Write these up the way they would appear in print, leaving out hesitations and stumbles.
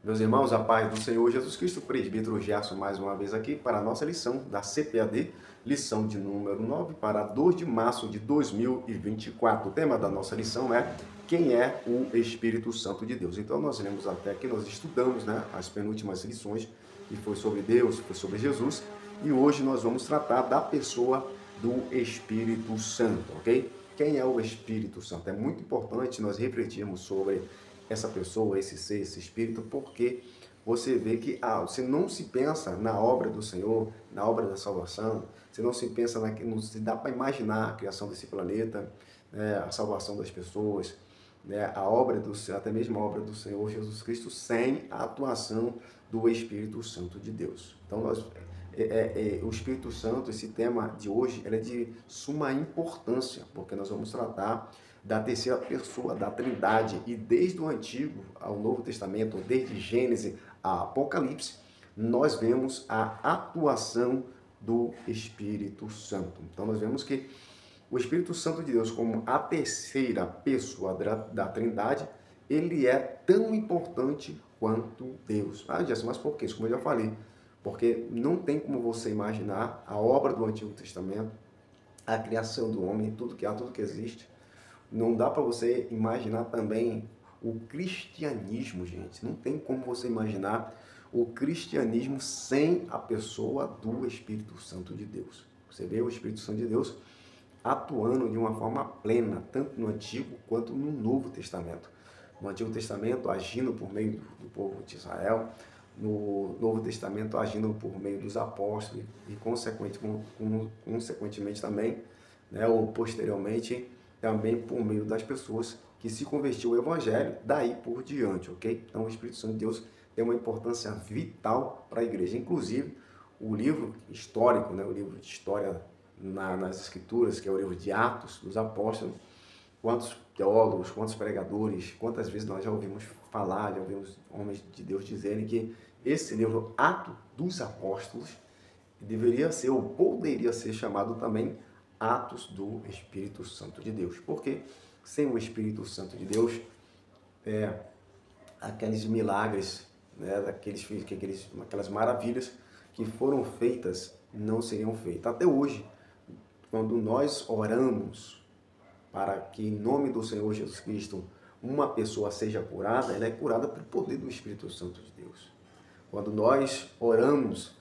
Meus irmãos, a paz do Senhor Jesus Cristo, presbítero Gerson, mais uma vez aqui para a nossa lição da CPAD, lição de número 9 para 2 de março de 2024. O tema da nossa lição é quem é o Espírito Santo de Deus. Então nós lemos até aqui, nós estudamos as penúltimas lições, e foi sobre Deus, foi sobre Jesus, e hoje nós vamos tratar da pessoa do Espírito Santo, ok? Quem é o Espírito Santo? É muito importante nós refletirmos sobre essa pessoa, esse ser, esse espírito, porque você vê que você não se pensa na obra do Senhor, na obra da salvação, você não se pensa, não se dá para imaginar a criação desse planeta, a salvação das pessoas, a obra do até mesmo a obra do Senhor Jesus Cristo, sem a atuação do Espírito Santo de Deus. Então, o Espírito Santo, esse tema de hoje, ele é de suma importância, porque nós vamos tratar da terceira pessoa da Trindade, e desde o Antigo ao Novo Testamento, desde Gênesis a Apocalipse, nós vemos a atuação do Espírito Santo. Então nós vemos que o Espírito Santo de Deus, como a terceira pessoa da Trindade, ele é tão importante quanto Deus. Jess, mas por quê? Como eu já falei, porque não tem como você imaginar a obra do Antigo Testamento, a criação do homem, tudo que há, tudo que existe. Não dá para você imaginar também o cristianismo, gente. Não tem como você imaginar o cristianismo sem a pessoa do Espírito Santo de Deus. Você vê o Espírito Santo de Deus atuando de uma forma plena, tanto no Antigo quanto no Novo Testamento. No Antigo Testamento, agindo por meio do povo de Israel, no Novo Testamento, agindo por meio dos apóstolos e, consequentemente também, ou posteriormente, também por meio das pessoas que se convertiu ao Evangelho, daí por diante, ok? Então o Espírito Santo de Deus tem uma importância vital para a igreja. Inclusive, o livro histórico, o livro de história nas Escrituras, que é o livro de Atos dos Apóstolos, quantos teólogos, quantos pregadores, quantas vezes nós já ouvimos falar, já ouvimos homens de Deus dizerem que esse livro, Atos dos Apóstolos, deveria ser ou poderia ser chamado também Atos do Espírito Santo de Deus. Porque sem o Espírito Santo de Deus, aqueles milagres, aquelas maravilhas que foram feitas não seriam feitas. Até hoje, quando nós oramos para que em nome do Senhor Jesus Cristo uma pessoa seja curada, ela é curada pelo poder do Espírito Santo de Deus. Quando nós oramos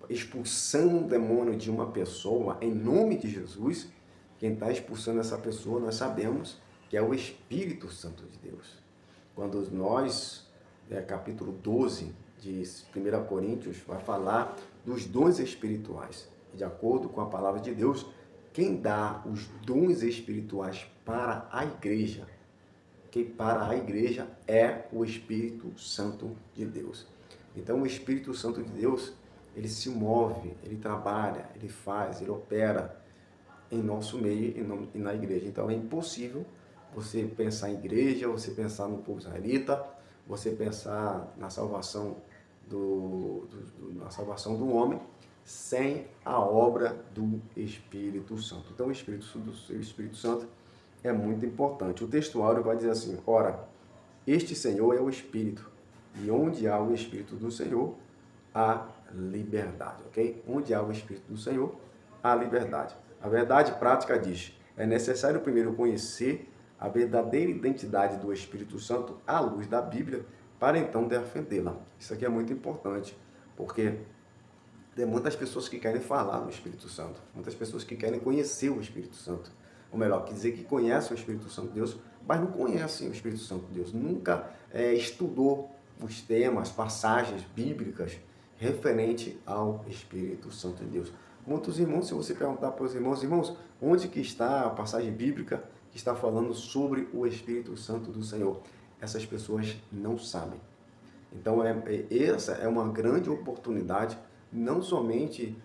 expulsando um demônio de uma pessoa, em nome de Jesus, quem está expulsando essa pessoa, nós sabemos que é o Espírito Santo de Deus. Quando nós, capítulo 12 de 1 Coríntios, vai falar dos dons espirituais. De acordo com a palavra de Deus, quem dá os dons espirituais para a igreja, que para a igreja é o Espírito Santo de Deus. Então, o Espírito Santo de Deus, ele se move, ele trabalha, ele faz, ele opera em nosso meio e na igreja. Então é impossível você pensar em igreja, você pensar no povo israelita, você pensar na salvação na salvação do homem sem a obra do Espírito Santo. Então o Espírito Santo é muito importante. O textuário vai dizer assim: ora, este Senhor é o Espírito, e onde há o Espírito do Senhor, há liberdade, ok? Onde há o Espírito do Senhor, há liberdade. A verdade prática diz: é necessário primeiro conhecer a verdadeira identidade do Espírito Santo à luz da Bíblia, para então defendê-la. Isso aqui é muito importante, porque tem muitas pessoas que querem falar no Espírito Santo, muitas pessoas que querem conhecer o Espírito Santo. Ou melhor, quer dizer que conhecem o Espírito Santo de Deus, mas não conhecem o Espírito Santo de Deus. Nunca estudou os temas, passagens bíblicas referente ao Espírito Santo de Deus. Muitos irmãos, se você perguntar para os irmãos, onde que está a passagem bíblica que está falando sobre o Espírito Santo do Senhor? Essas pessoas não sabem. Então, essa é uma grande oportunidade, não somente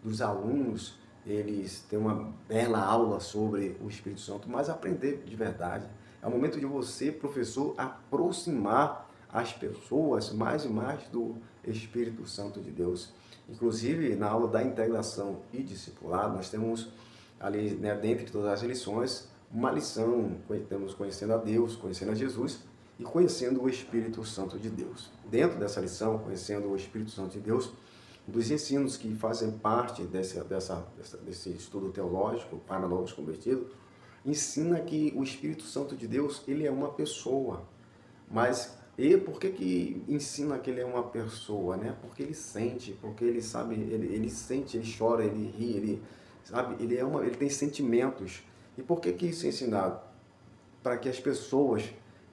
dos alunos, eles têm uma bela aula sobre o Espírito Santo, mas aprender de verdade. É o momento de você, professor, aproximar as pessoas mais e mais do Espírito Santo de Deus. Inclusive, na aula da integração e discipulado, nós temos ali, dentre todas as lições, uma lição, temos conhecendo a Deus, conhecendo a Jesus, e conhecendo o Espírito Santo de Deus. Dentro dessa lição, conhecendo o Espírito Santo de Deus, dos ensinos que fazem parte desse estudo teológico para novos convertidos, ensina que o Espírito Santo de Deus, ele é uma pessoa. Mas e por que ensina que ele é uma pessoa, né? Porque ele sente, porque ele sabe, ele sente, ele chora, ele ri, ele sabe, ele tem sentimentos. E por que isso é ensinado? Para que as pessoas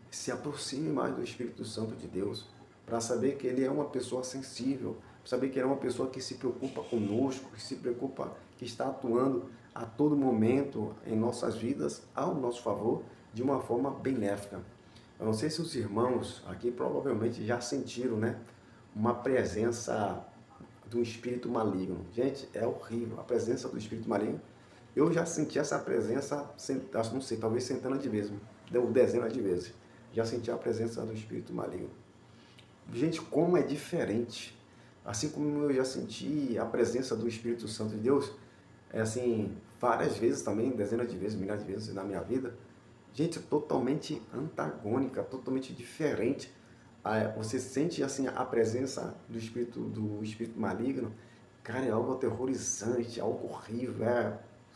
se aproximem mais do Espírito Santo de Deus, para saber que ele é uma pessoa sensível, para saber que ele é uma pessoa que se preocupa conosco, que se preocupa, que está atuando a todo momento em nossas vidas, ao nosso favor, de uma forma benéfica. Eu não sei se os irmãos aqui provavelmente já sentiram, né, uma presença do espírito maligno. Gente, é horrível a presença do espírito maligno. Eu já senti essa presença, não sei, talvez centenas de vezes, dezenas de vezes. Já senti a presença do espírito maligno. Gente, como é diferente. Assim como eu já senti a presença do Espírito Santo de Deus, assim, várias vezes também, dezenas de vezes, milhares de vezes na minha vida. Gente, totalmente antagônica, totalmente diferente. Você sente assim a presença do espírito maligno, cara, é algo aterrorizante, algo horrível,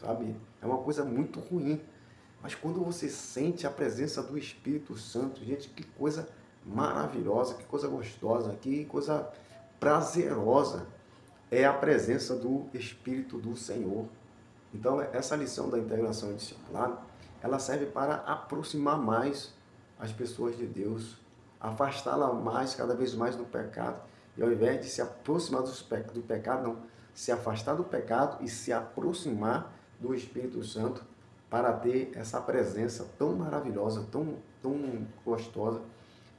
sabe? É uma coisa muito ruim. Mas quando você sente a presença do Espírito Santo, gente, que coisa maravilhosa, que coisa gostosa, que coisa prazerosa é a presença do Espírito do Senhor. Então, essa lição da integração discipular, ela serve para aproximar mais as pessoas de Deus, afastá-la mais, cada vez mais do pecado. E ao invés de se aproximar do pecado, não, se afastar do pecado e se aproximar do Espírito Santo para ter essa presença tão maravilhosa, tão gostosa,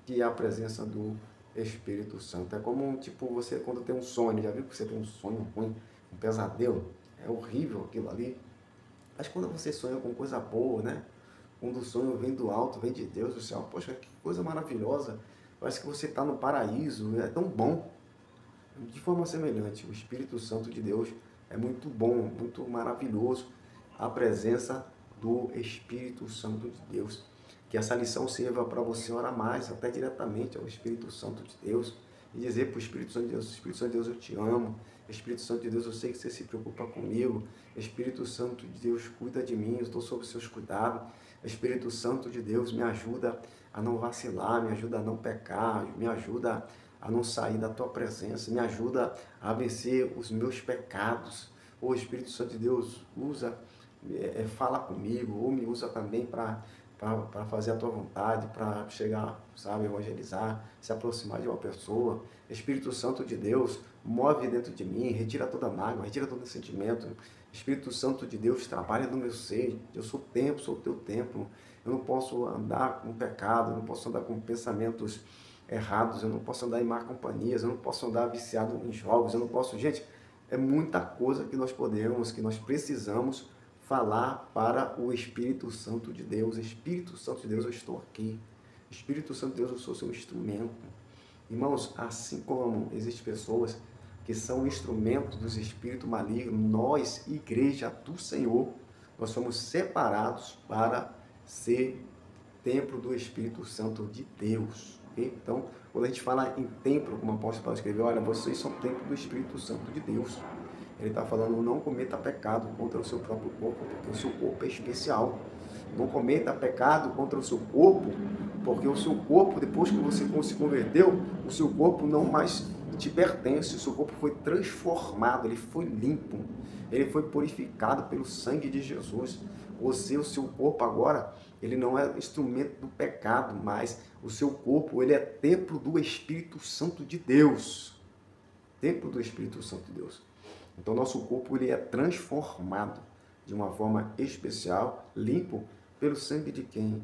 que é a presença do Espírito Santo. É como, tipo, você quando tem um sonho, já viu que você tem um sonho ruim, um pesadelo? É horrível aquilo ali. Mas quando você sonha com coisa boa, né? Quando o sonho vem do alto, vem de Deus do céu, poxa, que coisa maravilhosa. Parece que você está no paraíso, é tão bom. De forma semelhante, o Espírito Santo de Deus é muito bom, muito maravilhoso. A presença do Espírito Santo de Deus. Que essa lição sirva para você orar mais, até diretamente ao Espírito Santo de Deus, e dizer para o Espírito Santo de Deus: Espírito Santo de Deus, eu te amo. Espírito Santo de Deus, eu sei que você se preocupa comigo. Espírito Santo de Deus, cuida de mim, eu estou sob os seus cuidados. Espírito Santo de Deus, me ajuda a não vacilar, me ajuda a não pecar, me ajuda a não sair da tua presença, me ajuda a vencer os meus pecados. Ô Espírito Santo de Deus, fala comigo, ou me usa também para fazer a tua vontade, para chegar, sabe, evangelizar, se aproximar de uma pessoa. Espírito Santo de Deus, move dentro de mim, retira toda mágoa, retira todo sentimento. Espírito Santo de Deus, trabalha no meu ser. Eu sou templo, sou o teu templo. Eu não posso andar com pecado, eu não posso andar com pensamentos errados, eu não posso andar em má companhias, eu não posso andar viciado em jogos, eu não posso... Gente, é muita coisa que nós precisamos falar para o Espírito Santo de Deus. Espírito Santo de Deus, eu estou aqui. Espírito Santo de Deus, eu sou seu instrumento. Irmãos, assim como existem pessoas que são instrumentos dos espíritos malignos, nós, igreja do Senhor, nós somos separados para ser templo do Espírito Santo de Deus. Okay? Então, quando a gente fala em templo, como o apóstolo Paulo escreveu, olha, vocês são templo do Espírito Santo de Deus. Ele está falando, não cometa pecado contra o seu próprio corpo, porque o seu corpo é especial. Não cometa pecado contra o seu corpo, porque o seu corpo, depois que você se converteu, o seu corpo não mais te pertence, o seu corpo foi transformado, ele foi limpo, ele foi purificado pelo sangue de Jesus. O seu corpo agora, ele não é instrumento do pecado, mas o seu corpo, ele é templo do Espírito Santo de Deus. Templo do Espírito Santo de Deus. Então, nosso corpo ele é transformado de uma forma especial, limpo, pelo sangue de quem?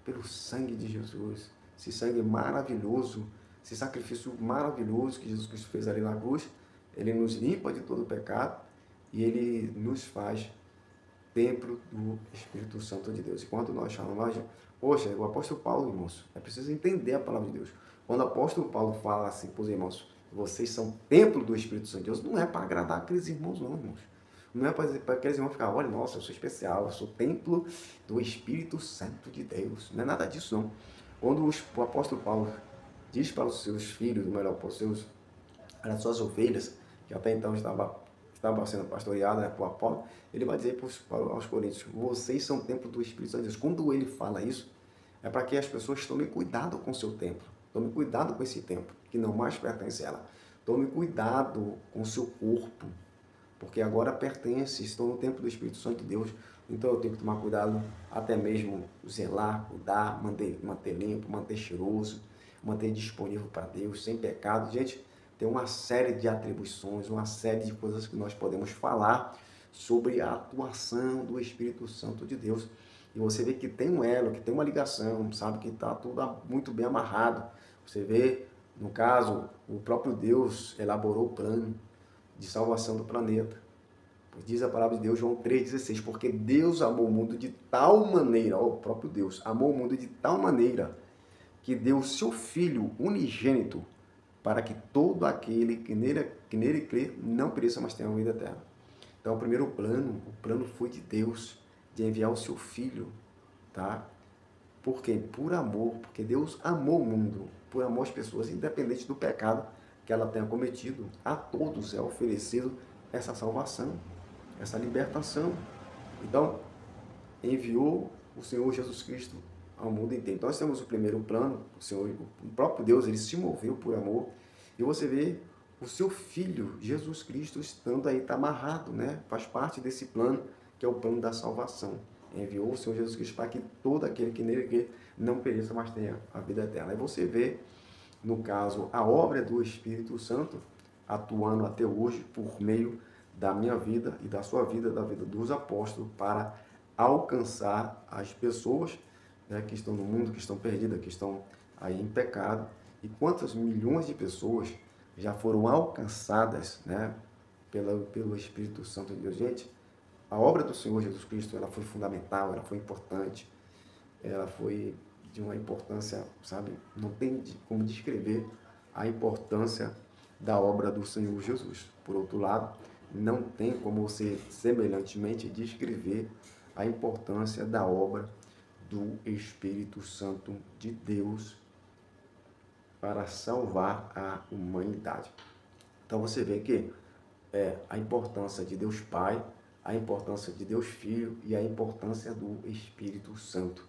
Pelo sangue de Jesus. Esse sangue maravilhoso, esse sacrifício maravilhoso que Jesus Cristo fez ali na cruz, ele nos limpa de todo o pecado e ele nos faz templo do Espírito Santo de Deus. E quando nós chamamos, poxa, o apóstolo Paulo, irmãos, é preciso entender a palavra de Deus. Quando o apóstolo Paulo fala assim para os irmãos, vocês são templo do Espírito Santo de Deus, não é para agradar aqueles irmãos, não, irmãos. Não é para aqueles irmãos ficarem, olha, nossa, eu sou especial, eu sou templo do Espírito Santo de Deus. Não é nada disso, não. Quando o apóstolo Paulo diz para os seus filhos, ou melhor, para as suas ovelhas, que até então estava sendo pastoreada, né, por Apolo, ele vai dizer aos coríntios: vocês são templo do Espírito Santo de Deus. Quando ele fala isso, é para que as pessoas tomem cuidado com o seu templo, tomem cuidado com esse templo, que não mais pertence a ela. Tome cuidado com o seu corpo, porque agora pertence, estou no templo do Espírito Santo de Deus, então eu tenho que tomar cuidado, até mesmo zelar, cuidar, manter limpo, manter cheiroso, manter disponível para Deus, sem pecado. Gente, tem uma série de atribuições, uma série de coisas que nós podemos falar sobre a atuação do Espírito Santo de Deus. E você vê que tem um elo, que tem uma ligação, sabe, que está tudo muito bem amarrado. Você vê, no caso, o próprio Deus elaborou o plano de salvação do planeta. Pois diz a palavra de Deus, João 3,16, porque Deus amou o mundo de tal maneira, ó, o próprio Deus amou o mundo de tal maneira que deu o seu Filho unigênito para que todo aquele que nele crê não pereça, mas tenha a vida eterna. Então, o plano foi de Deus, de enviar o seu Filho, tá? Por quê? Por amor, porque Deus amou o mundo, por amor às pessoas, independente do pecado que ela tenha cometido, a todos é oferecido essa salvação, essa libertação. Então, enviou o Senhor Jesus Cristo ao mundo inteiro. Então, nós temos o primeiro plano, o próprio Deus, ele se moveu por amor, e você vê o seu Filho, Jesus Cristo, estando aí, está amarrado, né? Faz parte desse plano, que é o plano da salvação. Enviou o Senhor Jesus Cristo para que todo aquele que nele crê não pereça, mas tenha a vida eterna. Aí você vê, no caso, a obra do Espírito Santo atuando até hoje por meio da minha vida e da sua vida, da vida dos apóstolos, para alcançar as pessoas, né, que estão no mundo, que estão perdidas, que estão aí em pecado. E quantas milhões de pessoas já foram alcançadas, né, pelo Espírito Santo de Deus. Gente, a obra do Senhor Jesus Cristo, ela foi fundamental, ela foi importante, ela foi de uma importância, sabe, não tem como descrever a importância da obra do Senhor Jesus. Por outro lado, não tem como você semelhantemente descrever a importância da obra do Espírito Santo de Deus para salvar a humanidade. Então você vê que a importância de Deus Pai, a importância de Deus Filho e a importância do Espírito Santo,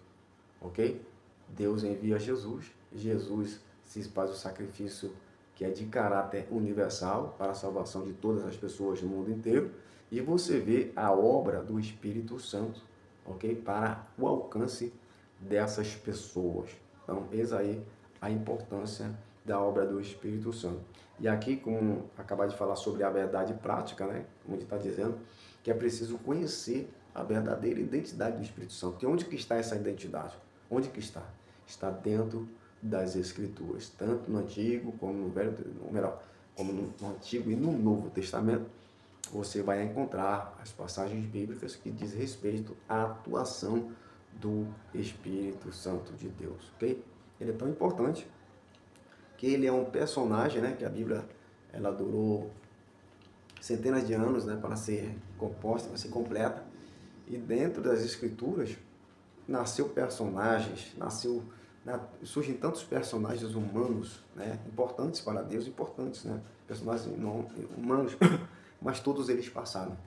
ok? Deus envia Jesus, Jesus se faz o sacrifício que é de caráter universal para a salvação de todas as pessoas no mundo inteiro, e você vê a obra do Espírito Santo, ok? Para o alcance dessas pessoas. Então, eis aí a importância da obra do Espírito Santo. E aqui, como acabar de falar sobre a verdade prática, né? Como ele está dizendo, que é preciso conhecer a verdadeira identidade do Espírito Santo. E onde que está essa identidade? Onde que está? Está dentro das Escrituras, tanto no Antigo como no Velho, como no Antigo e no Novo Testamento. Você vai encontrar as passagens bíblicas que diz respeito à atuação do Espírito Santo de Deus, ok? Ele é tão importante que ele é um personagem, né, que a Bíblia ela durou centenas de anos, né, para ser composta, para ser completa. E dentro das Escrituras nasceu personagens, surgem tantos personagens humanos, né, importantes para Deus, importantes, né, personagens humanos, mas todos eles passaram.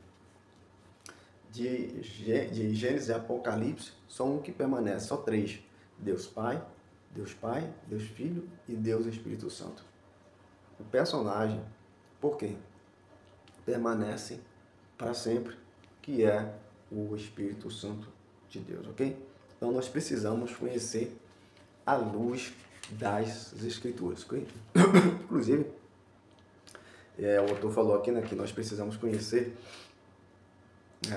De Gênesis e Apocalipse, só um que permanece, só três: Deus Pai, Deus Filho e Deus Espírito Santo. O personagem, por quê? Permanece para sempre, que é o Espírito Santo de Deus, ok? Então nós precisamos conhecer a luz das Escrituras, ok? Inclusive, o autor falou aqui, né, que nós precisamos conhecer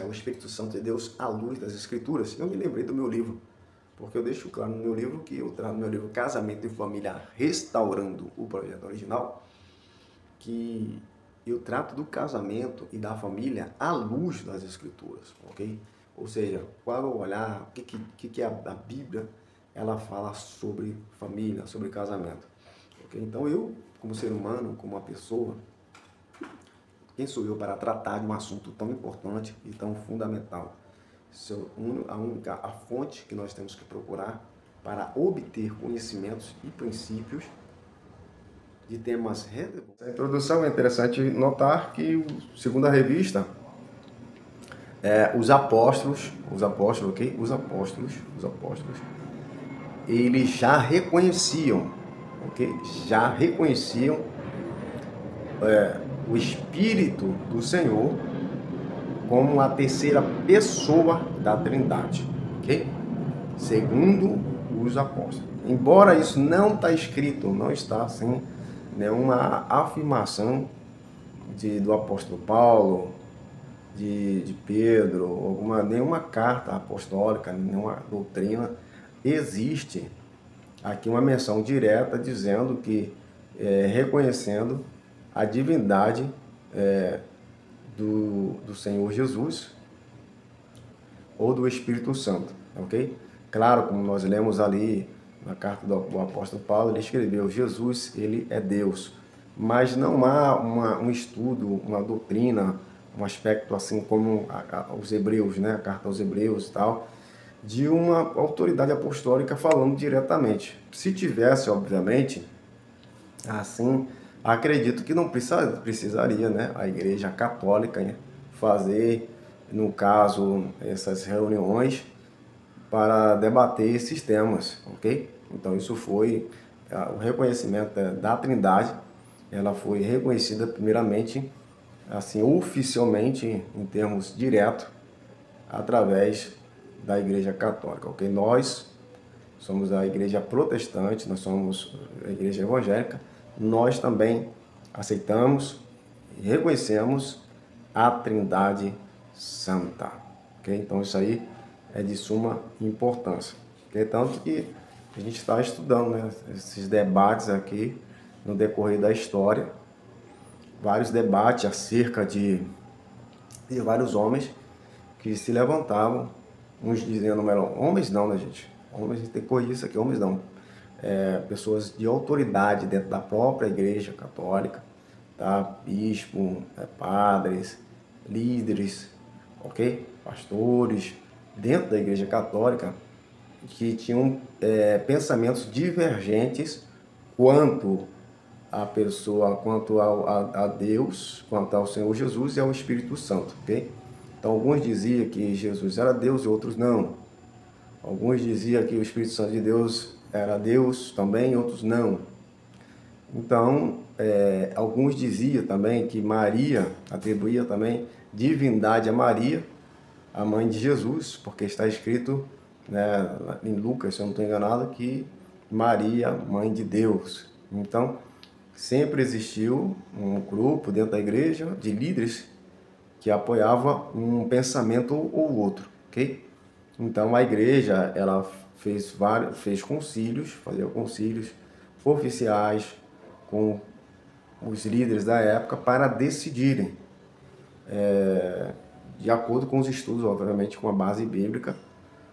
o Espírito Santo de Deus à luz das Escrituras. Eu me lembrei do meu livro, porque eu deixo claro no meu livro que eu trago no meu livro Casamento e Família Restaurando o Projeto Original, que eu trato do casamento e da família à luz das Escrituras, ok? Ou seja, qual é o olhar, o que a Bíblia ela fala sobre família, sobre casamento, ok? Então eu, como ser humano, como uma pessoa, quem sou eu para tratar de um assunto tão importante e tão fundamental? A fonte que nós temos que procurar para obter conhecimentos e princípios de temas relevantes. A introdução é interessante notar que, segundo a revista, os apóstolos, eles já reconheciam, ok? Já reconheciam o Espírito do Senhor como a terceira pessoa da Trindade, ok? Segundo os apóstolos. Embora isso não está escrito, não está assim, nenhuma afirmação do apóstolo Paulo, de Pedro, nenhuma carta apostólica, nenhuma doutrina, existe aqui uma menção direta dizendo que, reconhecendo a divindade do Senhor Jesus ou do Espírito Santo, ok? Claro, como nós lemos ali na carta do apóstolo Paulo, ele escreveu: Jesus, ele é Deus. Mas não há um estudo, uma doutrina, um aspecto assim como os hebreus, né? A carta aos hebreus e tal, de uma autoridade apostólica falando diretamente. Se tivesse, obviamente, assim, acredito que não precisaria, né, a Igreja Católica, né, fazer, no caso, essas reuniões para debater esses temas, ok? Então isso foi o reconhecimento da Trindade. Ela foi reconhecida primeiramente, assim, oficialmente, em termos diretos, através da Igreja Católica, ok? Nós somos a Igreja Protestante, nós somos a Igreja Evangélica, nós também aceitamos e reconhecemos a Trindade Santa, ok? Então isso aí é de suma importância, okay? Tanto que a gente está estudando, né, esses debates aqui no decorrer da história, vários debates acerca de vários homens que se levantavam, uns dizendo, melhor, homens não, né, gente? Homens, a gente tem que corrigir isso aqui, homens não. Pessoas de autoridade dentro da própria Igreja Católica, tá? Bispo, padres, líderes, ok? Pastores, dentro da Igreja Católica, que tinham pensamentos divergentes quanto à pessoa, quanto a Deus, quanto ao Senhor Jesus e ao Espírito Santo, ok? Então, alguns diziam que Jesus era Deus e outros não. Alguns diziam que o Espírito Santo de Deus era Deus também, outros não. Então, alguns diziam também que Maria, atribuía também divindade a Maria, a mãe de Jesus, porque está escrito, né, em Lucas, se eu não estou enganado, que Maria, mãe de Deus. Então, sempre existiu um grupo dentro da igreja de líderes que apoiava um pensamento ou outro, ok? Então, a igreja, ela fez concílios, fazia concílios oficiais com os líderes da época para decidirem, de acordo com os estudos, obviamente, com a base bíblica,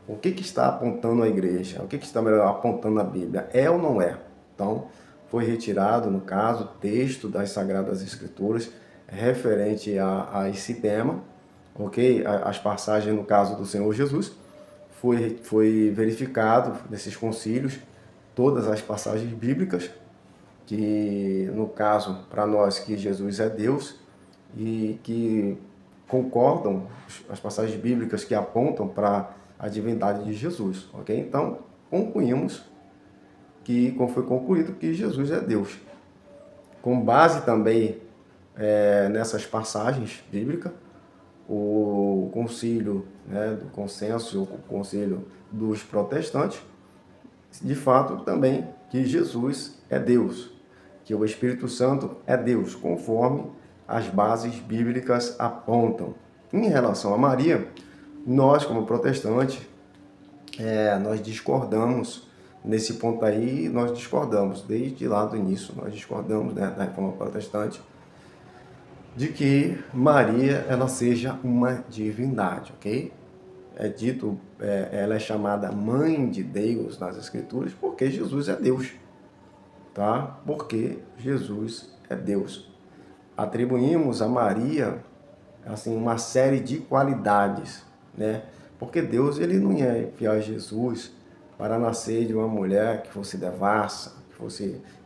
o que está apontando a igreja, o que está apontando a Bíblia, é ou não é? Então, foi retirado, no caso, o texto das Sagradas Escrituras referente a esse tema, ok? As passagens, no caso do Senhor Jesus, foi verificado nesses concílios todas as passagens bíblicas, que, no caso, para nós, que Jesus é Deus, e que concordam as passagens bíblicas que apontam para a divindade de Jesus, ok? Então, concluímos que, como foi concluído, que Jesus é Deus. Com base também nessas passagens bíblicas, o concílio, né, do consenso, o concílio dos protestantes, de fato também que Jesus é Deus, que o Espírito Santo é Deus, conforme as bases bíblicas apontam. Em relação a Maria, nós, como protestantes, nós discordamos nesse ponto aí, nós discordamos desde lá do início, nós discordamos, né, da Reforma Protestante, de que Maria ela seja uma divindade, ok? É dito, ela é chamada Mãe de Deus nas Escrituras porque Jesus é Deus, tá? Porque Jesus é Deus. Atribuímos a Maria, assim, uma série de qualidades, né? Porque Deus, ele não ia enviar Jesus para nascer de uma mulher que fosse devassa,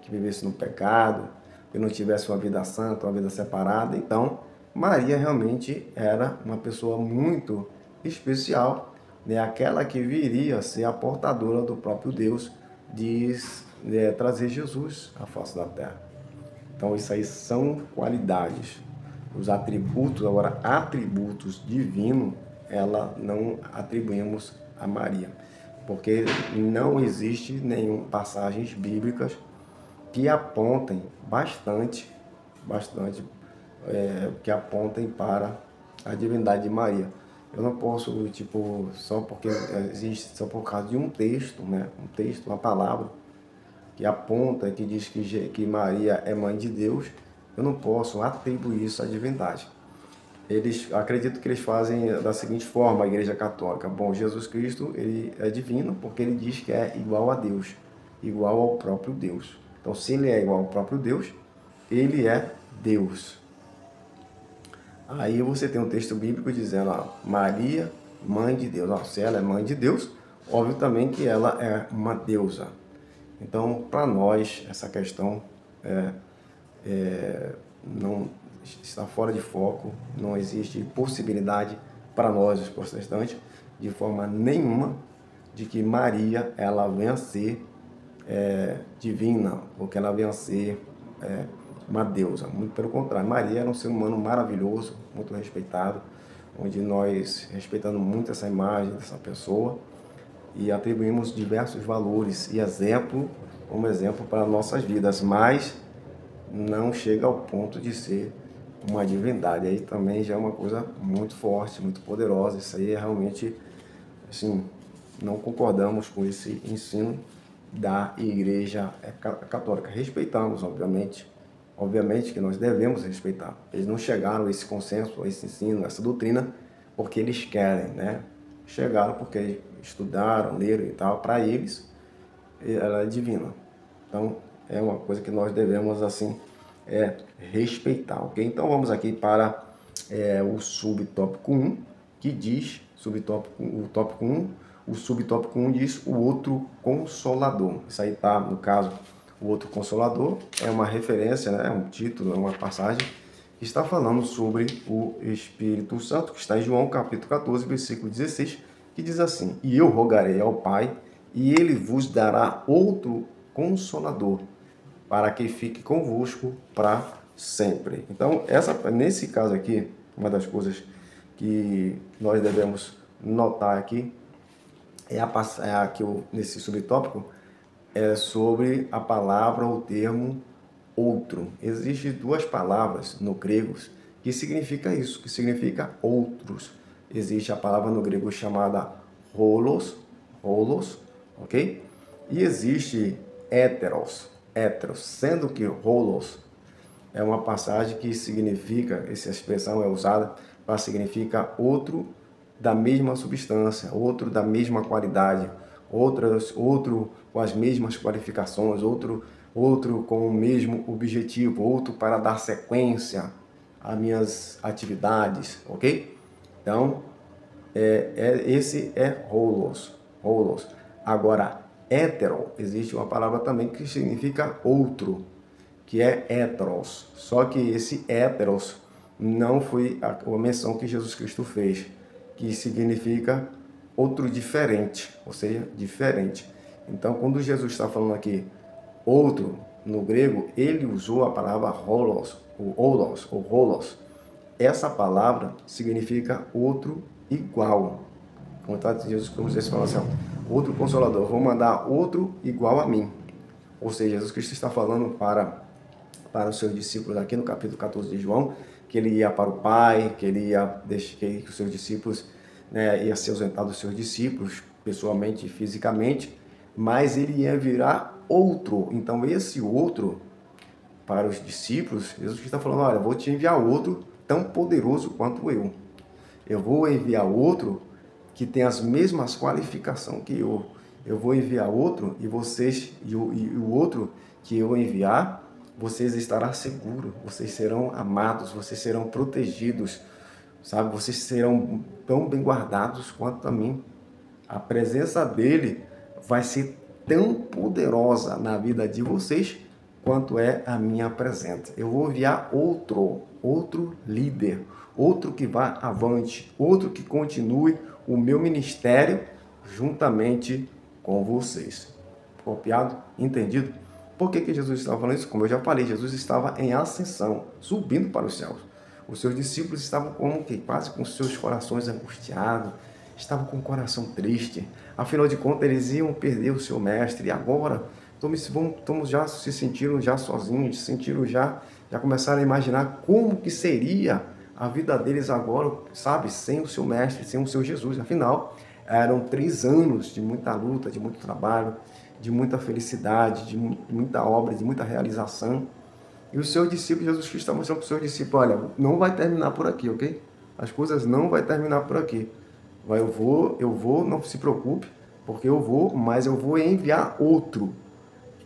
que vivesse no pecado, que não tivesse uma vida santa, uma vida separada. Então, Maria realmente era uma pessoa muito especial, né? Aquela que viria a ser a portadora do próprio Deus, de trazer Jesus à face da terra. Então, isso aí são qualidades. Os atributos, agora, atributos divinos, ela não atribuímos a Maria, porque não existe nenhuma passagens bíblicas que apontem que apontem para a divindade de Maria. Eu não posso, tipo, só porque existe, só por causa de um texto, né? Um texto, uma palavra, que aponta, que diz que Maria é mãe de Deus, eu não posso atribuir isso à divindade. Eles acredito que eles fazem da seguinte forma, a Igreja Católica. Bom, Jesus Cristo, ele é divino porque ele diz que é igual a Deus, igual ao próprio Deus. Então, se ele é igual ao próprio Deus, ele é Deus. Aí você tem um texto bíblico dizendo, ó, Maria, mãe de Deus. Ó, se ela é mãe de Deus, óbvio também que ela é uma deusa. Então, para nós, essa questão não está fora de foco, não existe possibilidade para nós, os protestantes, de forma nenhuma, de que Maria ela venha a ser divina, ou que ela venha a ser uma deusa. Muito pelo contrário, Maria era um ser humano maravilhoso, muito respeitado, onde nós respeitamos muito essa imagem dessa pessoa e atribuímos diversos valores e como exemplo para nossas vidas, mas não chega ao ponto de ser uma divindade. Aí também já é uma coisa muito forte, muito poderosa. Isso aí é realmente, assim, não concordamos com esse ensino da Igreja Católica. Respeitamos, obviamente que nós devemos respeitar. Eles não chegaram a esse consenso, a esse ensino, a essa doutrina, porque eles querem, né? Chegaram porque estudaram, leram e tal. Para eles, ela é divina. Então, é uma coisa que nós devemos, assim, respeitar, ok? Então, vamos aqui para o subtópico 1, que diz, o tópico 1, o subtópico 1 diz o outro consolador. Isso aí tá, no caso, o outro consolador é uma referência, né? É um título, é uma passagem que está falando sobre o Espírito Santo, que está em João capítulo 14, versículo 16, que diz assim, e eu rogarei ao Pai, e ele vos dará outro consolador, para que fique convosco para sempre. Então, nesse caso aqui, uma das coisas que nós devemos notar aqui nesse subtópico é sobre a palavra ou termo outro. Existem duas palavras no grego que significa isso, que significa outros. Existe a palavra no grego chamada holos, ok? E existe héteros, sendo que holos é uma passagem que significa, essa expressão é usada para significar outro da mesma substância, outro da mesma qualidade, outro com as mesmas qualificações, outro com o mesmo objetivo, outro para dar sequência às minhas atividades, ok? Então, esse é holos. Agora, hétero, existe uma palavra também que significa outro, que é héteros. Só que esse héteros não foi a menção que Jesus Cristo fez, que significa outro diferente, ou seja, diferente. Então, quando Jesus está falando aqui outro, no grego, ele usou a palavra holos, ou holos. Essa palavra significa outro igual. Como está Jesus, como Jesus fala assim, outro consolador, vou mandar outro igual a mim. Ou seja, Jesus Cristo está falando para os seus discípulos aqui no capítulo 14 de João, que ele ia para o Pai, que ele ia deixar que os seus discípulos, né, ia se ausentar dos seus discípulos, pessoalmente e fisicamente, mas ele ia virar outro. Então, esse outro, para os discípulos, Jesus está falando, olha, eu vou te enviar outro tão poderoso quanto eu. Eu vou enviar outro que tem as mesmas qualificações que eu. Eu vou enviar outro e o outro que eu enviar, vocês estarão seguros, vocês serão amados, vocês serão protegidos, sabe? Vocês serão tão bem guardados quanto a mim. A presença dele vai ser tão poderosa na vida de vocês quanto é a minha presença. Eu vou enviar outro líder, outro que vá avante, outro que continue o meu ministério juntamente com vocês. Copiado? Entendido? Por que Jesus estava falando isso? Como eu já falei, Jesus estava em ascensão, subindo para os céus. Os seus discípulos estavam como que quase com seus corações angustiados, estavam com o coração triste. Afinal de contas, eles iam perder o seu mestre. E agora? Estamos já se sentindo já sozinhos, se sentiram já começaram a imaginar como que seria a vida deles agora, sabe? Sem o seu mestre, sem o seu Jesus. Afinal, eram 3 anos de muita luta, de muito trabalho, de muita felicidade, de muita obra, de muita realização. E os seus discípulos, Jesus Cristo está mostrando para os seus discípulos, olha, não vai terminar por aqui, ok? As coisas não vai terminar por aqui. Eu vou, não se preocupe, porque eu vou, mas eu vou enviar outro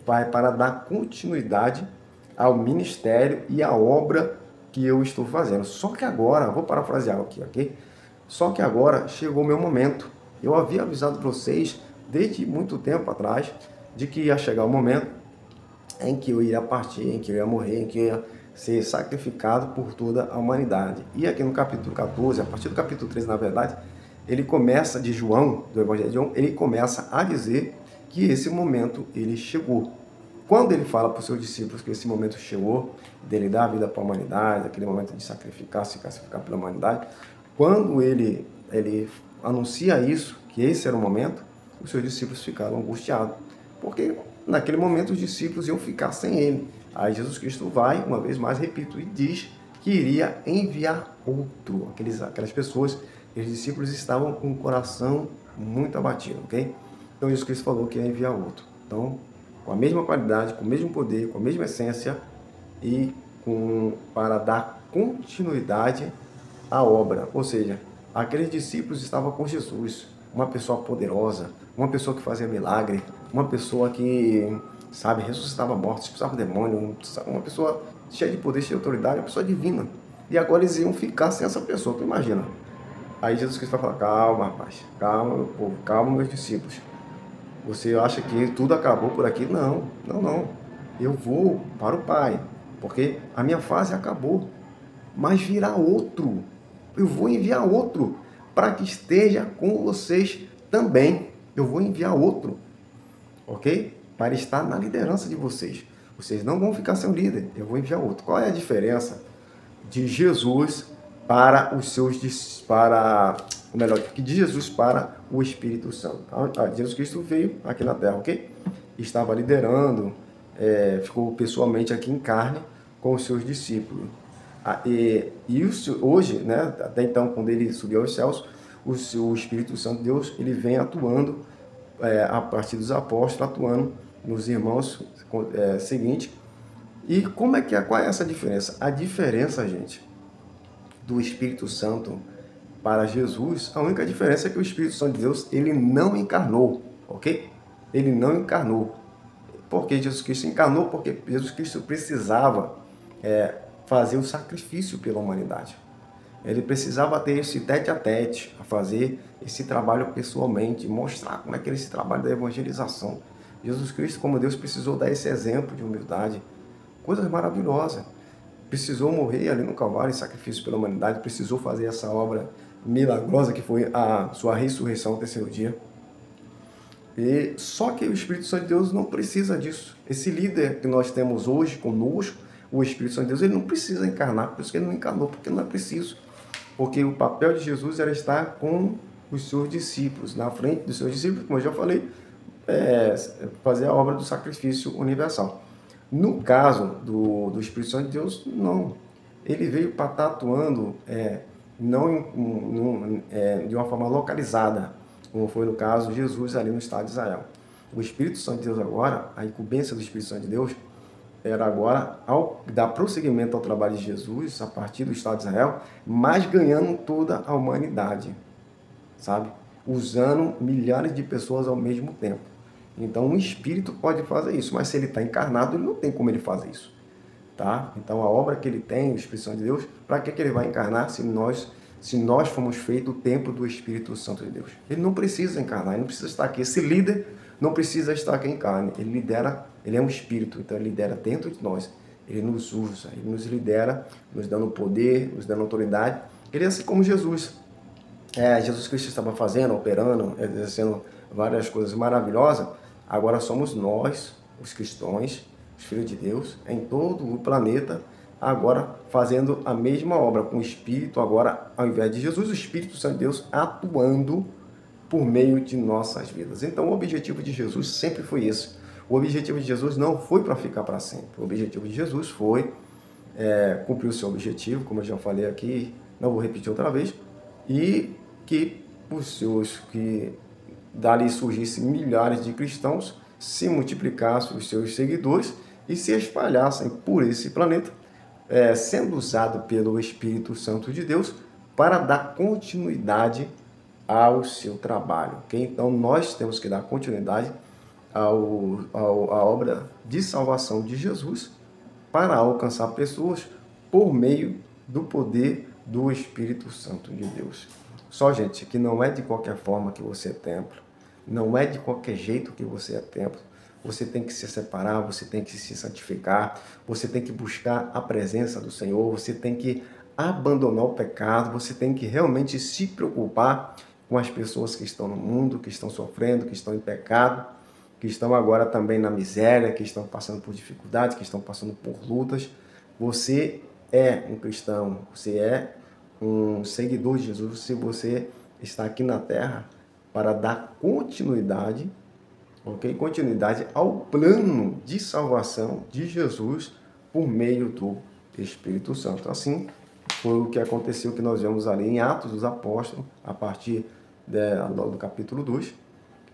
para dar continuidade ao ministério e à obra que eu estou fazendo. Só que agora, vou parafrasear aqui, ok? Só que agora chegou o meu momento. Eu havia avisado vocês desde muito tempo atrás de que ia chegar o momento em que eu iria partir, em que eu ia morrer, em que eu ia ser sacrificado por toda a humanidade. E aqui no capítulo 14, a partir do capítulo 13, na verdade, ele começa, de João, do Evangelho de João, ele começa a dizer que esse momento ele chegou. Quando ele fala para os seus discípulos que esse momento chegou, dele dar a vida para a humanidade, aquele momento de sacrificar, se sacrificar pela humanidade, quando ele anuncia isso, que esse era o momento, os seus discípulos ficaram angustiados, porque naquele momento os discípulos iam ficar sem ele. Aí Jesus Cristo vai, uma vez mais, repito, e diz que iria enviar outro. Aquelas pessoas, aqueles discípulos estavam com o coração muito abatido, ok? Então Jesus Cristo falou que ia enviar outro. Então, com a mesma qualidade, com o mesmo poder, com a mesma essência e para dar continuidade à obra. Ou seja, aqueles discípulos estavam com Jesus, uma pessoa poderosa, uma pessoa que fazia milagre, uma pessoa que, sabe, ressuscitava mortos, expulsava demônio, uma pessoa cheia de poder, cheia de autoridade, uma pessoa divina. E agora eles iam ficar sem essa pessoa, tu imagina? Aí Jesus Cristo vai falar, calma, rapaz, calma, meu povo, calma, meus discípulos. Você acha que tudo acabou por aqui? Não, não, não. Eu vou para o Pai, porque a minha fase acabou, mas virá outro. Eu vou enviar outro para que esteja com vocês também. Eu vou enviar outro, ok? Para estar na liderança de vocês. Vocês não vão ficar sem o líder, eu vou enviar outro. Qual é a diferença de Jesus para os seus, de Jesus para o Espírito Santo? Jesus Cristo veio aqui na Terra, ok? Estava liderando, ficou pessoalmente aqui em carne com os seus discípulos. Hoje, né, até então, quando ele subiu aos céus, o Espírito Santo de Deus, ele vem atuando a partir dos apóstolos, atuando nos irmãos seguintes. E qual é essa diferença? A diferença, gente, do Espírito Santo para Jesus, a única diferença é que o Espírito Santo de Deus, ele não encarnou, ok? Ele não encarnou. Por que Jesus Cristo encarnou? Porque Jesus Cristo precisava fazer o sacrifício pela humanidade. Ele precisava ter esse tete-a-tete, a fazer esse trabalho pessoalmente, mostrar como é que era esse trabalho da evangelização. Jesus Cristo, como Deus, precisou dar esse exemplo de humildade. Coisas maravilhosas. Precisou morrer ali no Calvário em sacrifício pela humanidade, precisou fazer essa obra milagrosa que foi a sua ressurreição no 3º dia. E só que o Espírito Santo de Deus não precisa disso. Esse líder que nós temos hoje conosco, o Espírito Santo de Deus, ele não precisa encarnar, por isso que ele não encarnou, porque não é preciso. Porque o papel de Jesus era estar com os seus discípulos, na frente dos seus discípulos, como eu já falei, fazer a obra do sacrifício universal. No caso do Espírito Santo de Deus, não. Ele veio para estar atuando de uma forma localizada, como foi no caso de Jesus ali no estado de Israel. O Espírito Santo de Deus agora, a incumbência do Espírito Santo de Deus, era agora ao dar prosseguimento ao trabalho de Jesus, a partir do estado de Israel, mas ganhando toda a humanidade, sabe? Usando milhares de pessoas ao mesmo tempo. Então, um espírito pode fazer isso, mas se ele está encarnado, ele não tem como ele fazer isso, tá? Então, a obra que ele tem, o Espírito Santo de Deus, para que ele vai encarnar se nós fomos feitos o templo do Espírito Santo de Deus? Ele não precisa encarnar, ele não precisa estar aqui. Esse líder não precisa estar aqui em carne. Ele lidera, ele é um espírito, então ele lidera dentro de nós. Ele nos usa, ele nos lidera, nos dando poder, nos dando autoridade. Ele é assim como Jesus. Jesus Cristo estava fazendo, operando, exercendo várias coisas maravilhosas. Agora somos nós, os cristãos, os filhos de Deus, em todo o planeta, agora fazendo a mesma obra com o Espírito, agora ao invés de Jesus, o Espírito Santo de Deus atuando por meio de nossas vidas. Então o objetivo de Jesus sempre foi esse. O objetivo de Jesus não foi para ficar para sempre. O objetivo de Jesus foi cumprir o seu objetivo, como eu já falei aqui, não vou repetir outra vez, e que que dali surgissem milhares de cristãos, se multiplicassem os seus seguidores e se espalhassem por esse planeta, sendo usado pelo Espírito Santo de Deus para dar continuidade ao seu trabalho. Okay? Então nós temos que dar continuidade à obra de salvação de Jesus para alcançar pessoas por meio do poder do Espírito Santo de Deus. Só, gente, que não é de qualquer forma que você é templo, não é de qualquer jeito que você é templo. Você tem que se separar, você tem que se santificar, você tem que buscar a presença do Senhor, você tem que abandonar o pecado, você tem que realmente se preocupar com as pessoas que estão no mundo, que estão sofrendo, que estão em pecado, que estão agora também na miséria, que estão passando por dificuldades, que estão passando por lutas. Você é um cristão, você é um seguidor de Jesus, se você está aqui na terra para dar continuidade, ok? Continuidade ao plano de salvação de Jesus por meio do Espírito Santo. Assim foi o que aconteceu, que nós vemos ali em Atos dos Apóstolos, a partir do capítulo 2,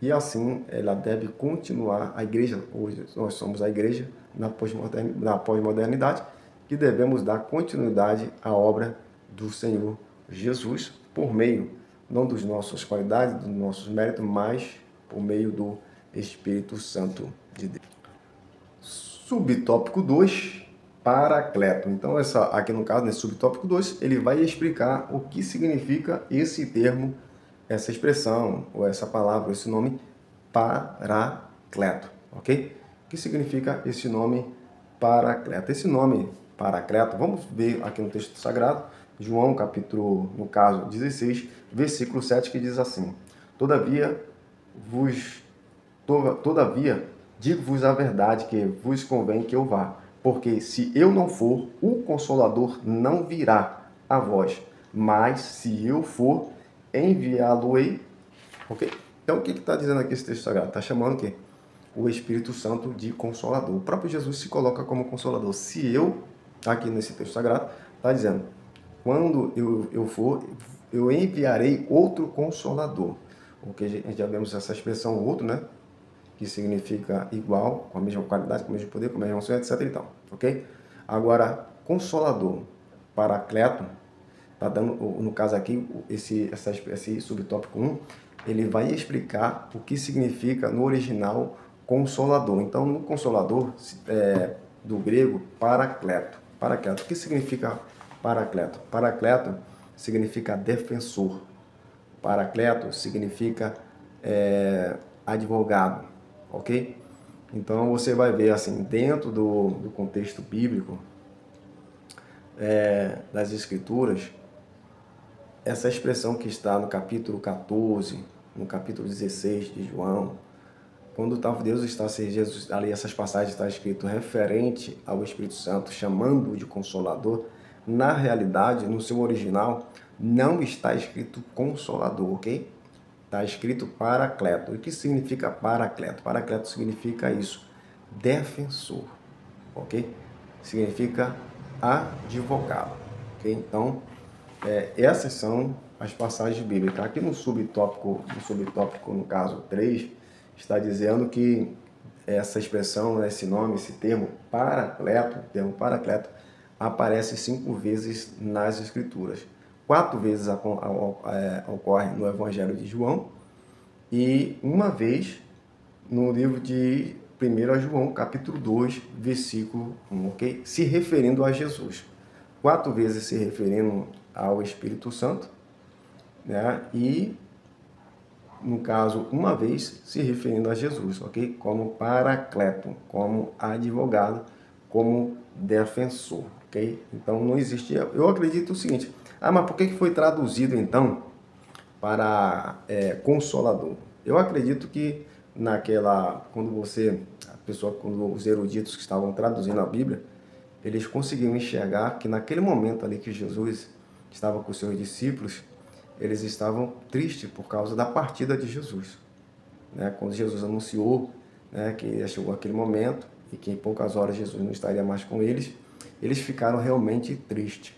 e assim ela deve continuar. A igreja, hoje nós somos a igreja na pós-modernidade, que devemos dar continuidade à obra do Senhor Jesus por meio, não das nossas qualidades, dos nossos méritos, mas por meio do Espírito Santo de Deus. Subtópico 2, Paracleto. Então, aqui no caso, nesse subtópico 2, ele vai explicar o que significa esse termo, essa expressão, ou essa palavra, esse nome, Paracleto, ok? O que significa esse nome Paracleto? Esse nome Paracleto, vamos ver aqui no texto sagrado, João, capítulo, no caso, 16, versículo 7, que diz assim: Todavia, digo-vos a verdade, que vos convém que eu vá, porque se eu não for, o Consolador não virá a vós, mas se eu for, enviá-lo-ei. Ok? Então, o que está dizendo aqui esse texto sagrado? Está chamando o quê? O Espírito Santo de Consolador. O próprio Jesus se coloca como Consolador. Se eu, aqui nesse texto sagrado, está dizendo: quando eu for, eu enviarei outro Consolador. Porque a gente já vemos essa expressão outro, né? Que significa igual, com a mesma qualidade, com o mesmo poder, com a mesma função, etc. e tal, ok? Agora, Consolador, Paracleto, tá dando, no caso aqui, esse subtópico 1, ele vai explicar o que significa no original Consolador. Então, no Consolador, do grego, Paracleto. Paracleto, o que significa Paracleto? Paracleto significa defensor. Paracleto significa advogado, ok? Então você vai ver assim, dentro do contexto bíblico das Escrituras, essa expressão que está no capítulo 14, no capítulo 16 de João, quando Deus está, Jesus, ali essas passagens está escrito referente ao Espírito Santo, chamando-o de Consolador, na realidade, no seu original, não está escrito Consolador, ok? Está escrito Paracleto. E o que significa Paracleto? Paracleto significa isso, defensor, ok? Significa advogado, ok? Então, essas são as passagens bíblicas. Aqui no subtópico, no caso 3, está dizendo que essa expressão, esse nome, esse termo Paracleto, aparece 5 vezes nas Escrituras. 4 vezes ocorre no Evangelho de João e uma vez no livro de 1 João, capítulo 2, versículo 1, ok? Se referindo a Jesus. 4 vezes se referindo ao Espírito Santo, né? E no caso, uma vez se referindo a Jesus, ok? Como paracleto, como advogado, como defensor, ok? Então não existia. Eu acredito o seguinte: mas por que foi traduzido então para consolador? Eu acredito que quando os eruditos que estavam traduzindo a Bíblia, eles conseguiam enxergar que naquele momento ali que Jesus estava com os seus discípulos, eles estavam tristes por causa da partida de Jesus, né? Quando Jesus anunciou, né, que chegou aquele momento e que em poucas horas Jesus não estaria mais com eles, eles ficaram realmente tristes,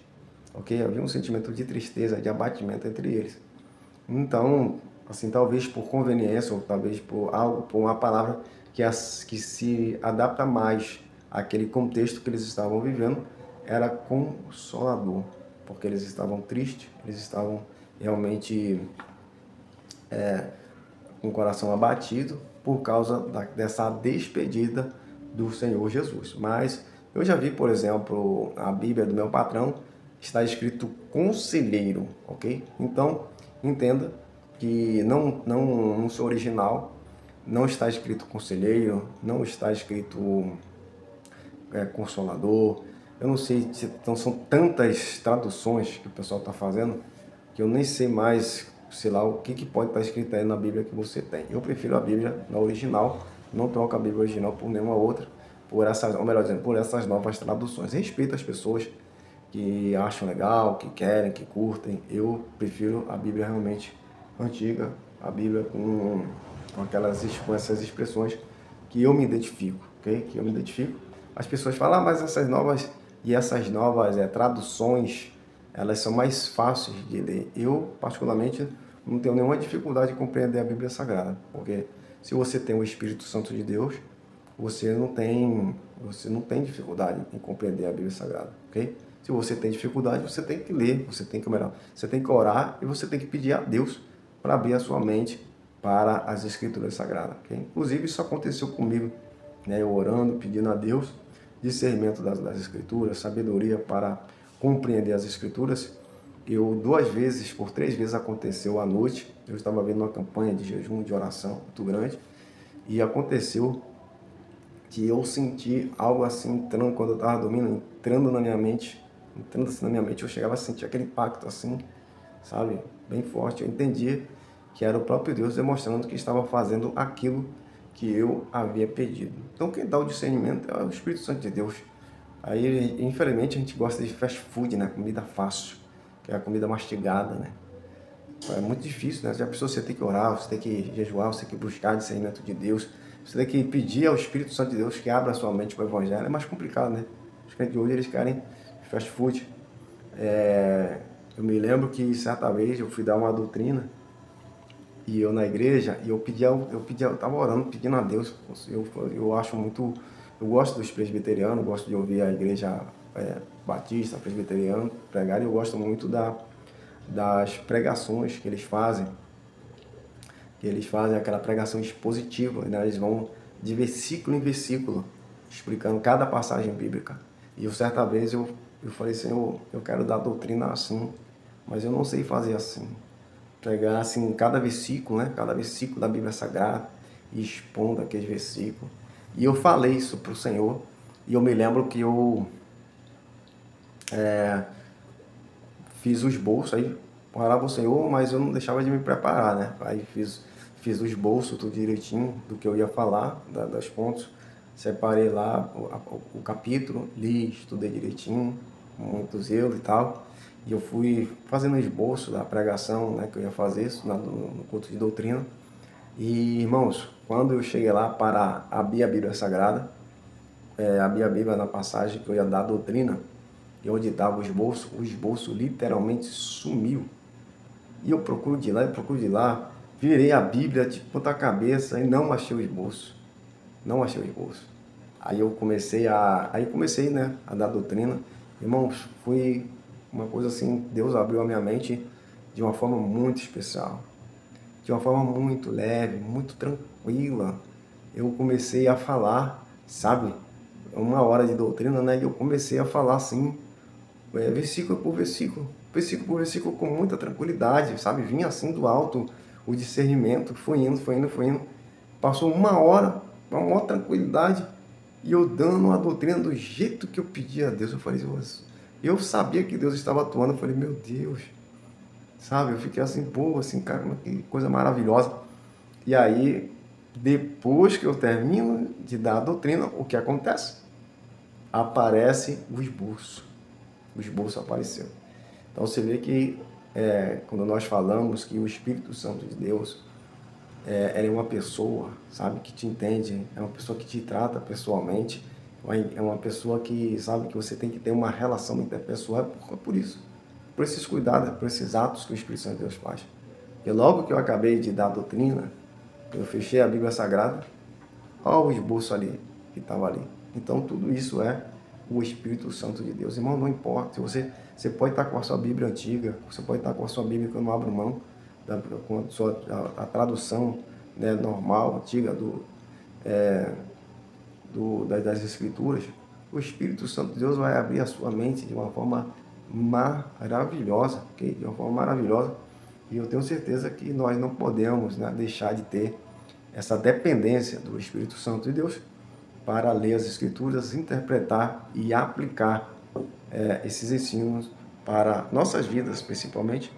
ok? Havia um sentimento de tristeza, de abatimento entre eles. Então, assim, talvez por conveniência ou talvez por uma palavra que se adapta mais àquele contexto que eles estavam vivendo, era consolador, porque eles estavam tristes, eles estavam realmente com o coração abatido por causa dessa despedida do Senhor Jesus. Mas eu já vi, por exemplo, a Bíblia do meu patrão, está escrito conselheiro, ok? Então, entenda que no seu original não está escrito conselheiro, não está escrito consolador. Eu não sei, então são tantas traduções que o pessoal está fazendo que eu nem sei mais, sei lá, o que pode estar escrito aí na Bíblia que você tem. Eu prefiro a Bíblia na original, não troco a Bíblia original por nenhuma outra, ou melhor dizendo, por essas novas traduções. Respeito as pessoas que acham legal, que querem, que curtem. Eu prefiro a Bíblia realmente antiga, a Bíblia com essas expressões que eu me identifico, ok? Que eu me identifico. As pessoas falam, mas essas novas traduções, elas são mais fáceis de ler. Eu, particularmente, não tenho nenhuma dificuldade de compreender a Bíblia Sagrada, porque se você tem o Espírito Santo de Deus, você não tem dificuldade em compreender a Bíblia Sagrada, ok? Se você tem dificuldade, você tem que ler, você tem que orar e você tem que pedir a Deus para abrir a sua mente para as Escrituras Sagradas, ok? Inclusive, isso aconteceu comigo, né? Eu orando, pedindo a Deus discernimento das Escrituras, sabedoria para compreender as Escrituras. Eu 2 vezes, por 3 vezes aconteceu à noite, eu estava vendo uma campanha de jejum, de oração muito grande, e aconteceu que eu senti algo assim, quando eu estava dormindo, entrando assim na minha mente, eu chegava a sentir aquele impacto assim, sabe, bem forte. Eu entendi que era o próprio Deus demonstrando que estava fazendo aquilo que eu havia pedido. Então quem dá o discernimento é o Espírito Santo de Deus. Aí, infelizmente, a gente gosta de fast food, né, comida fácil, que é a comida mastigada, né. É muito difícil, né? Já pensou, você tem que orar, você tem que jejuar, você tem que buscar discernimento de Deus, você tem que pedir ao Espírito Santo de Deus que abra a sua mente para o Evangelho. É mais complicado, né? Os crentes de hoje, eles querem fast food. Eu me lembro que certa vez eu fui dar uma doutrina e eu na igreja, e eu estava orando, pedindo a Deus. Eu acho muito, eu gosto dos presbiterianos, gosto de ouvir a igreja batista, presbiteriana pregar, e eu gosto muito das pregações que eles fazem aquela pregação expositiva, né? Eles vão de versículo em versículo, explicando cada passagem bíblica. E certa vez eu falei, Senhor, eu quero dar doutrina assim, mas eu não sei fazer assim. Pregar assim cada versículo, né? Cada versículo da Bíblia Sagrada, e expondo aqueles versículos. E eu falei isso para o Senhor, e eu me lembro que eu fiz o esboço, aí orava o Senhor, mas eu não deixava de me preparar, né? Aí fiz o esboço tudo direitinho do que eu ia falar, das pontos. Separei lá o capítulo, li, estudei direitinho, com muito zelo e tal. E eu fui fazendo o esboço da pregação, né, que eu ia fazer isso no culto de doutrina. E, irmãos, quando eu cheguei lá para abrir a Bíblia Sagrada, abrir a Bíblia na passagem que eu ia dar a doutrina, e onde estava o esboço literalmente sumiu. E eu procuro de lá, virei a Bíblia de ponta cabeça e não achei o esboço. Não achei o esboço. Aí comecei, né, a dar doutrina. Irmãos, foi uma coisa assim, Deus abriu a minha mente de uma forma muito especial. De uma forma muito leve, muito tranquila. Eu comecei a falar, sabe, 1 hora de doutrina, né, e eu comecei a falar assim, versículo por versículo, com muita tranquilidade, sabe? Vinha assim do alto o discernimento, foi indo. Passou uma hora, uma maior tranquilidade, e eu dando a doutrina do jeito que eu pedi a Deus. Eu falei, eu sabia que Deus estava atuando. Eu falei, meu Deus, sabe? Eu fiquei assim, pô, assim, cara, que coisa maravilhosa. E aí, depois que eu termino de dar a doutrina, o que acontece? Aparece o esboço. O esboço apareceu. Então você vê que quando nós falamos que o Espírito Santo de Deus ela é uma pessoa, sabe, que te entende, é uma pessoa que te trata pessoalmente, é uma pessoa que sabe que você tem que ter uma relação interpessoal, por isso, por esses cuidados, por esses atos que o Espírito Santo de Deus faz. E logo que eu acabei de dar a doutrina, eu fechei a Bíblia Sagrada, olha o esboço ali, que estava ali. Então tudo isso é o Espírito Santo de Deus. Irmão, não importa, você pode estar com a sua Bíblia antiga, você pode estar com a sua Bíblia que eu não abro mão, com a tradução, né, normal, antiga das Escrituras. O Espírito Santo de Deus vai abrir a sua mente de uma forma maravilhosa, okay? De uma forma maravilhosa. E eu tenho certeza que nós não podemos, né, deixar de ter essa dependência do Espírito Santo de Deus para ler as Escrituras, interpretar e aplicar esses ensinos para nossas vidas, principalmente,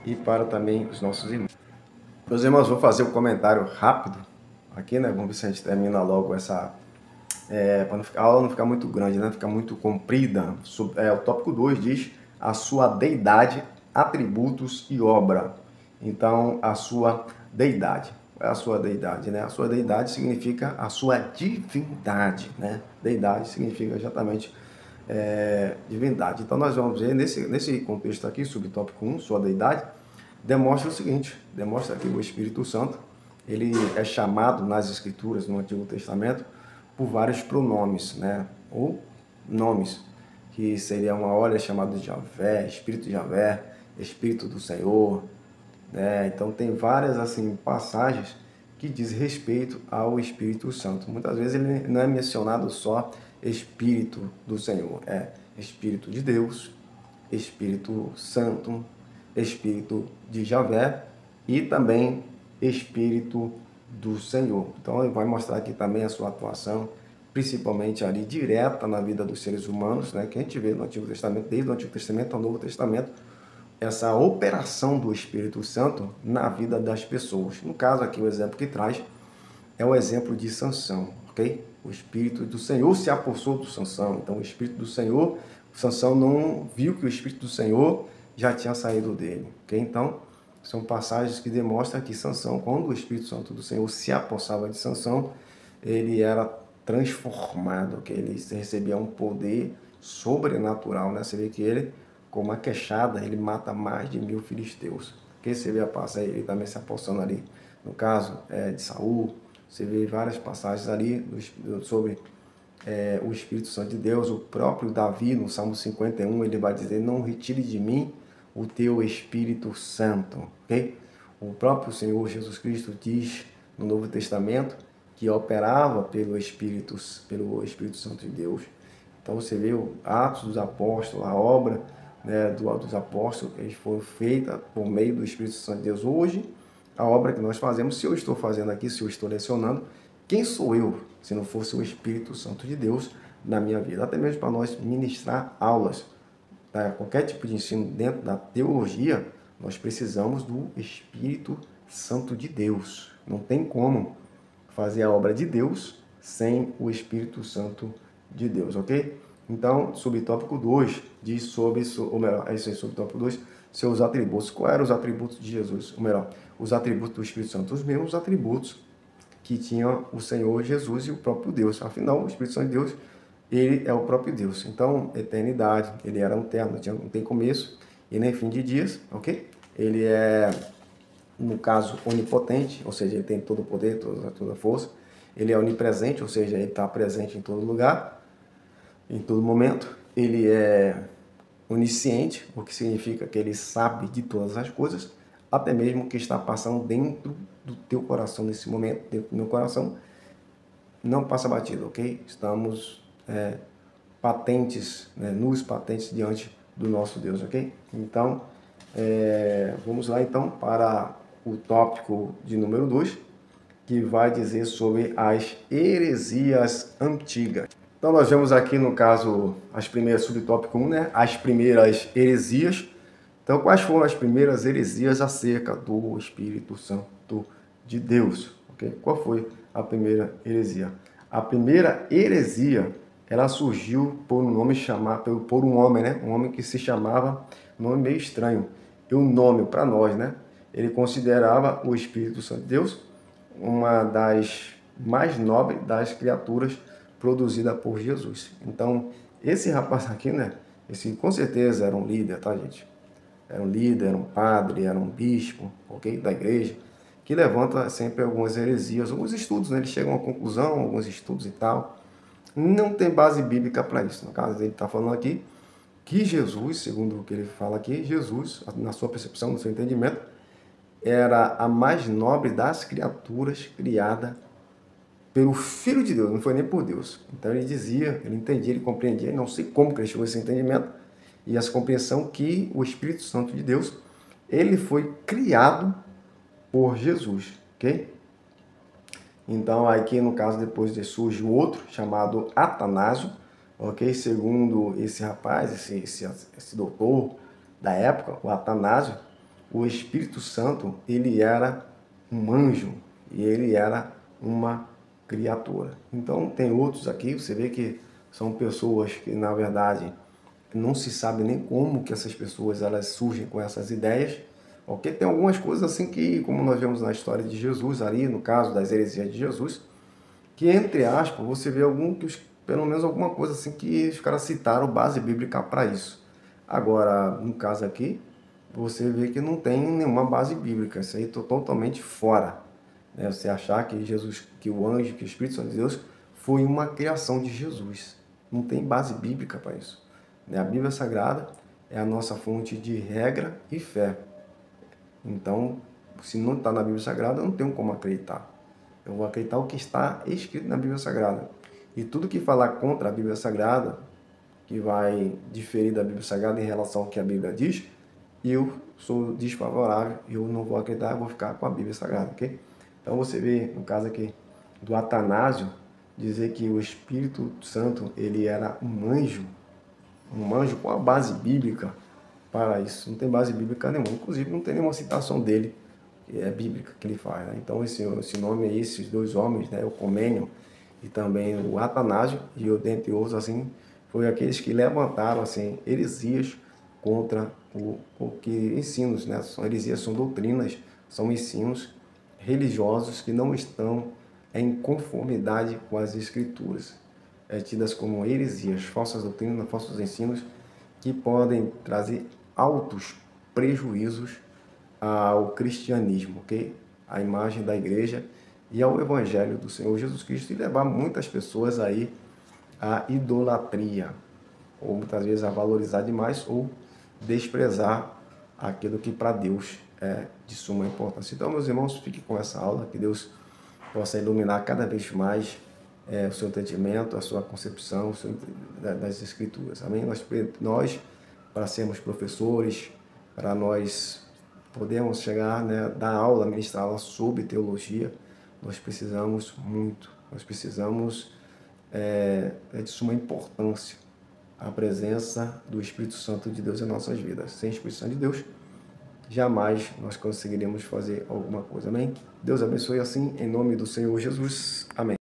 e para também os nossos irmãos. Meus irmãos, vou fazer um comentário rápido aqui, né? Vamos ver se a gente termina logo essa... para a aula não ficar muito grande, né? Ficar muito comprida. O tópico 2 diz a sua deidade, atributos e obra. Então, a sua deidade. Qual é a sua deidade, né? A sua deidade significa a sua divindade, né? Deidade significa exatamente divindade. Então, nós vamos ver nesse contexto aqui, subtópico 1, sua deidade, demonstra o seguinte, demonstra que o Espírito Santo, ele é chamado nas Escrituras, no Antigo Testamento, por vários pronomes, né? Ou nomes, que seria uma hora chamado de Javé, Espírito de Javé, Espírito do Senhor, né? Então tem várias assim passagens que diz respeito ao Espírito Santo. Muitas vezes ele não é mencionado só Espírito do Senhor, é Espírito de Deus, Espírito Santo, Espírito de Javé e também Espírito do Senhor. Então ele vai mostrar aqui também a sua atuação, principalmente ali direta na vida dos seres humanos, né? Que a gente vê no Antigo Testamento, desde o Antigo Testamento ao Novo Testamento, essa operação do Espírito Santo na vida das pessoas. No caso aqui, o exemplo que traz é o exemplo de Sansão, ok? O Espírito do Senhor se apossou do Sansão. Então, o Espírito do Senhor, Sansão não viu que o Espírito do Senhor já tinha saído dele, ok? Então, são passagens que demonstram que Sansão, quando o Espírito Santo do Senhor se apossava de Sansão, ele era transformado, ok? Ele recebia um poder sobrenatural, né? Você vê que ele, com uma queixada, ele mata mais de 1000 filisteus. Que você vê a passagem, ele também se apossando ali, no caso de Saul. Você vê várias passagens ali sobre o Espírito Santo de Deus. O próprio Davi, no Salmo 51, ele vai dizer, não retire de mim o teu Espírito Santo. Okay? O próprio Senhor Jesus Cristo diz no Novo Testamento que operava pelo Espírito Santo de Deus. Então você vê o Atos dos Apóstolos, a obra, né, dos apóstolos, eles foram feitas por meio do Espírito Santo de Deus. Hoje, a obra que nós fazemos, se eu estou fazendo aqui, se eu estou lecionando, quem sou eu, se não fosse o Espírito Santo de Deus na minha vida? Até mesmo para nós ministrar aulas, qualquer tipo de ensino dentro da teologia, nós precisamos do Espírito Santo de Deus. Não tem como fazer a obra de Deus sem o Espírito Santo de Deus, ok? Então, subtópico 2 diz sobre, ou melhor, é isso aí, subtópico 2, seus atributos. Quais eram os atributos de Jesus? Ou melhor, os atributos do Espírito Santo, os mesmos atributos que tinha o Senhor Jesus e o próprio Deus. Afinal, o Espírito Santo de Deus, ele é o próprio Deus. Então, eternidade, ele era eterno, não tem começo e nem fim de dias, ok? Ele é, no caso, onipotente, ou seja, ele tem todo o poder, toda a força. Ele é onipresente, ou seja, ele está presente em todo lugar, em todo momento. Ele é onisciente, o que significa que ele sabe de todas as coisas, até mesmo o que está passando dentro do teu coração nesse momento, dentro do meu coração, não passa batido, ok? Estamos patentes, nus patentes diante do nosso Deus, ok? Então, vamos lá então para o tópico de número 2, que vai dizer sobre as heresias antigas. Então nós vemos aqui no caso as primeiras, subtópico 1, né? As primeiras heresias. Então quais foram as primeiras heresias acerca do Espírito Santo de Deus? Okay? Qual foi a primeira heresia? A primeira heresia, ela surgiu por um nome chamado, por um homem, né? Um homem que se chamava, um nome meio estranho. E o nome para nós, né? Ele considerava o Espírito Santo de Deus uma das mais nobres das criaturas produzida por Jesus. Então, esse rapaz aqui, né? Esse com certeza era um líder, tá, gente? Era um líder, era um padre, era um bispo, ok? Da igreja, que levanta sempre algumas heresias, alguns estudos, né? Eles chegam a uma conclusão, alguns estudos e tal. Não tem base bíblica para isso. No caso, ele está falando aqui que Jesus, segundo o que ele fala aqui, Jesus, na sua percepção, no seu entendimento, era a mais nobre das criaturas criada pelo Filho de Deus, não foi nem por Deus. Então ele dizia, ele entendia, ele compreendia, não sei como que ele chegou a esse entendimento e essa compreensão que o Espírito Santo de Deus, ele foi criado por Jesus, ok? Então aqui no caso depois surge o outro chamado Atanásio, ok? Segundo esse rapaz, esse doutor da época, o Atanásio, o Espírito Santo, ele era um anjo e ele era uma criatura. Então tem outros aqui, você vê que são pessoas que na verdade não se sabe nem como que essas pessoas elas surgem com essas ideias, ok? Tem algumas coisas assim que, como nós vemos na história de Jesus ali, no caso das heresias de Jesus, que entre aspas você vê pelo menos alguma coisa assim que os caras citaram base bíblica para isso. Agora, no caso aqui, você vê que não tem nenhuma base bíblica, isso aí está totalmente fora. Você achar que Jesus, que o anjo, que o Espírito Santo de Deus foi uma criação de Jesus. Não tem base bíblica para isso. A Bíblia Sagrada é a nossa fonte de regra e fé. Então, se não está na Bíblia Sagrada, eu não tenho como acreditar. Eu vou acreditar o que está escrito na Bíblia Sagrada. E tudo que falar contra a Bíblia Sagrada, que vai diferir da Bíblia Sagrada em relação ao que a Bíblia diz, eu sou desfavorável, eu não vou acreditar, eu vou ficar com a Bíblia Sagrada, ok? Então você vê, no caso aqui do Atanásio, dizer que o Espírito Santo, ele era um anjo com a base bíblica para isso. Não tem base bíblica nenhuma, inclusive não tem nenhuma citação dele, que é bíblica, que ele faz. Né? Então esse nome aí, esses dois homens, né, o Comênio e também o Atanásio, e eu dentre outros, assim, foi aqueles que levantaram assim, heresias contra o que ensinos, né? São heresias, são doutrinas, são ensinos religiosos que não estão em conformidade com as escrituras, tidas como heresias, falsas doutrinas, falsos ensinos que podem trazer altos prejuízos ao cristianismo, ok? À imagem da igreja e ao evangelho do Senhor Jesus Cristo e levar muitas pessoas aí à idolatria, ou muitas vezes a valorizar demais ou desprezar aquilo que para Deus é de suma importância. Então, meus irmãos, fiquem com essa aula, que Deus possa iluminar cada vez mais o seu entendimento, a sua concepção das Escrituras. Amém? Nós, para sermos professores, para nós podermos chegar, né, dar aula, ministrar aula sobre teologia, nós precisamos muito, nós precisamos de suma importância a presença do Espírito Santo de Deus em nossas vidas. Sem o Espírito Santo de Deus, jamais nós conseguiremos fazer alguma coisa. Amém? Deus abençoe assim, em nome do Senhor Jesus. Amém.